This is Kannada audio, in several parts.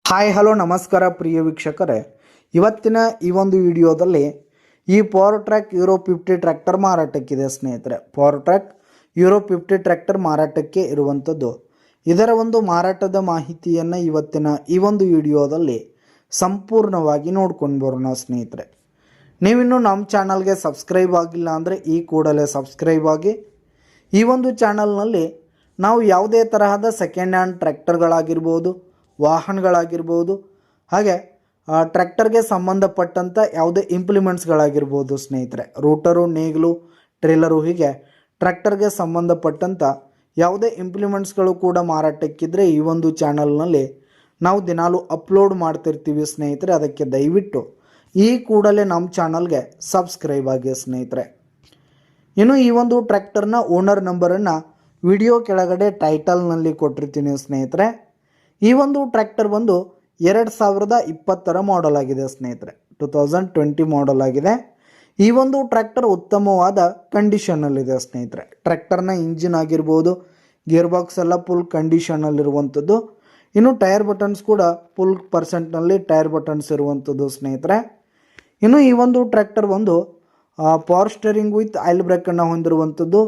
ಹಾಯ್ ಹಲೋ ನಮಸ್ಕಾರ ಪ್ರಿಯ ವೀಕ್ಷಕರೇ, ಇವತ್ತಿನ ಈ ಒಂದು ವಿಡಿಯೋದಲ್ಲಿ ಈ ಪವರ್ ಟ್ರ್ಯಾಕ್ ಯೂರೋ 50 ಟ್ರ್ಯಾಕ್ಟರ್ ಮಾರಾಟಕ್ಕಿದೆ ಸ್ನೇಹಿತರೆ. ಪವರ್ ಟ್ರ್ಯಾಕ್ ಯೂರೋ 50 ಟ್ರ್ಯಾಕ್ಟರ್ ಮಾರಾಟಕ್ಕೆ ಇರುವಂಥದ್ದು. ಇದರ ಒಂದು ಮಾರಾಟದ ಮಾಹಿತಿಯನ್ನು ಇವತ್ತಿನ ಈ ಒಂದು ವಿಡಿಯೋದಲ್ಲಿ ಸಂಪೂರ್ಣವಾಗಿ ನೋಡ್ಕೊಂಡು ಬರೋಣ ಸ್ನೇಹಿತರೆ. ನೀವಿನ್ನೂ ನಮ್ಮ ಚಾನಲ್ಗೆ ಸಬ್ಸ್ಕ್ರೈಬ್ ಆಗಿಲ್ಲ ಅಂದರೆ ಈ ಕೂಡಲೇ ಸಬ್ಸ್ಕ್ರೈಬ್ ಆಗಿ. ಈ ಒಂದು ಚಾನಲ್ನಲ್ಲಿ ನಾವು ಯಾವುದೇ ತರಹದ ಸೆಕೆಂಡ್ ಹ್ಯಾಂಡ್ ಟ್ರ್ಯಾಕ್ಟರ್ಗಳಾಗಿರ್ಬೋದು, ವಾಹನಗಳಾಗಿರ್ಬೋದು, ಹಾಗೆ ಟ್ರ್ಯಾಕ್ಟರ್ಗೆ ಸಂಬಂಧಪಟ್ಟಂಥ ಯಾವುದೇ ಇಂಪ್ಲಿಮೆಂಟ್ಸ್ಗಳಾಗಿರ್ಬೋದು ಸ್ನೇಹಿತರೆ, ರೂಟರು, ನೇಗಿಲು, ಟ್ರೇಲರು, ಹೀಗೆ ಟ್ರ್ಯಾಕ್ಟರ್ಗೆ ಸಂಬಂಧಪಟ್ಟಂಥ ಯಾವುದೇ ಇಂಪ್ಲಿಮೆಂಟ್ಸ್ಗಳು ಕೂಡ ಮಾರಾಟಕ್ಕಿದ್ರೆ ಈ ಒಂದು ಚಾನಲ್ನಲ್ಲಿ ನಾವು ದಿನಾಲೂ ಅಪ್ಲೋಡ್ ಮಾಡ್ತಿರ್ತೀವಿ ಸ್ನೇಹಿತರೆ. ಅದಕ್ಕೆ ದಯವಿಟ್ಟು ಈ ಕೂಡಲೇ ನಮ್ಮ ಚಾನಲ್ಗೆ ಸಬ್ಸ್ಕ್ರೈಬ್ ಆಗಿ ಸ್ನೇಹಿತರೆ. ಇನ್ನು ಈ ಒಂದು ಟ್ರ್ಯಾಕ್ಟರ್ನ ಓನರ್ ನಂಬರನ್ನು ವಿಡಿಯೋ ಕೆಳಗಡೆ ಟೈಟಲ್ನಲ್ಲಿ ಕೊಟ್ಟಿರ್ತೀನಿ ಸ್ನೇಹಿತರೆ. ಈ ಒಂದು ಟ್ರ್ಯಾಕ್ಟರ್ ಬಂದು 2020 ಮಾಡೆಲ್ ಆಗಿದೆ ಸ್ನೇಹಿತರೆ, 2020 ಮಾಡೆಲ್ ಆಗಿದೆ. ಈ ಒಂದು ಟ್ರ್ಯಾಕ್ಟರ್ ಉತ್ತಮವಾದ ಕಂಡೀಷನ್ನಲ್ಲಿದೆ ಸ್ನೇಹಿತರೆ. ಟ್ರ್ಯಾಕ್ಟರ್ನ ಇಂಜಿನ್ ಆಗಿರ್ಬೋದು, ಗೇರ್ ಬಾಕ್ಸ್ ಎಲ್ಲ ಫುಲ್ ಕಂಡೀಷನಲ್ಲಿರುವಂಥದ್ದು. ಇನ್ನು ಟೈರ್ ಬಟನ್ಸ್ ಕೂಡ ಫುಲ್ ಪರ್ಸೆಂಟ್ನಲ್ಲಿ ಟೈರ್ ಬಟನ್ಸ್ ಇರುವಂಥದ್ದು ಸ್ನೇಹಿತರೆ. ಇನ್ನು ಈ ಒಂದು ಟ್ರ್ಯಾಕ್ಟರ್ ಒಂದು ಪವರ್ ಸ್ಟೇರಿಂಗ್ ವಿತ್ ಆಯಿಲ್ ಬ್ರೇಕನ್ನು ಹೊಂದಿರುವಂಥದ್ದು.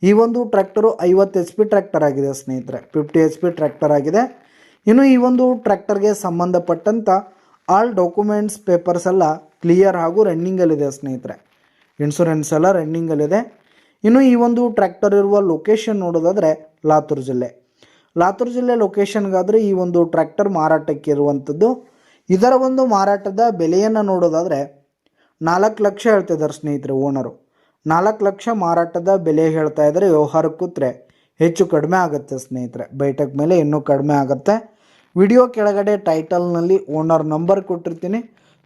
ಈ ಒಂದು ಟ್ರ್ಯಾಕ್ಟರು 50 HP ಟ್ರ್ಯಾಕ್ಟರ್ ಆಗಿದೆ ಸ್ನೇಹಿತರೆ, 50 HP ಟ್ರ್ಯಾಕ್ಟರ್ ಆಗಿದೆ. ಇನ್ನು ಈ ಒಂದು ಟ್ರ್ಯಾಕ್ಟರ್ಗೆ ಸಂಬಂಧಪಟ್ಟಂಥ ಆಲ್ ಡಾಕ್ಯುಮೆಂಟ್ಸ್ ಪೇಪರ್ಸ್ ಎಲ್ಲ ಕ್ಲಿಯರ್ ಹಾಗೂ ರನ್ನಿಂಗಲ್ಲಿದೆ ಸ್ನೇಹಿತರೆ. ಇನ್ಶೂರೆನ್ಸ್ ಎಲ್ಲ ರನ್ನಿಂಗಲ್ಲಿದೆ. ಇನ್ನು ಈ ಒಂದು ಟ್ರ್ಯಾಕ್ಟರ್ ಇರುವ ಲೊಕೇಶನ್ ನೋಡೋದಾದರೆ ಲಾತೂರ್ ಜಿಲ್ಲೆ ಲೊಕೇಶನ್ಗಾದರೆ ಈ ಒಂದು ಟ್ರ್ಯಾಕ್ಟರ್ ಮಾರಾಟಕ್ಕೆ ಇರುವಂಥದ್ದು. ಇದರ ಒಂದು ಮಾರಾಟದ ಬೆಲೆಯನ್ನು ನೋಡೋದಾದರೆ 4 ಲಕ್ಷ ಹೇಳ್ತಿದ್ದಾರೆ ಸ್ನೇಹಿತರೆ. ಓನರು 4 ಲಕ್ಷ ಮಾರಾಟದ ಬೆಲೆ ಹೇಳ್ತಾ ಇದ್ದಾರೆ. ವ್ಯವಹಾರಕ್ಕೆ ಕೂತ್ರೆ ಹೆಚ್ಚು ಕಡಿಮೆ ಆಗುತ್ತೆ ಸ್ನೇಹಿತರೆ, ಬೈಟಕ್ ಮೇಲೆ ಇನ್ನೂ ಕಡಿಮೆ ಆಗುತ್ತೆ. ವಿಡಿಯೋ ಕೆಳಗಡೆ ಟೈಟಲ್ನಲ್ಲಿ ಓನರ್ ನಂಬರ್ ಕೊಟ್ಟಿರ್ತೀನಿ,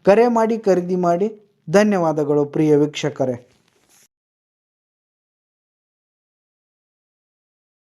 ಕರೆ ಮಾಡಿ ಖರೀದಿ ಮಾಡಿ. ಧನ್ಯವಾದಗಳು ಪ್ರಿಯ ವೀಕ್ಷಕರೇ.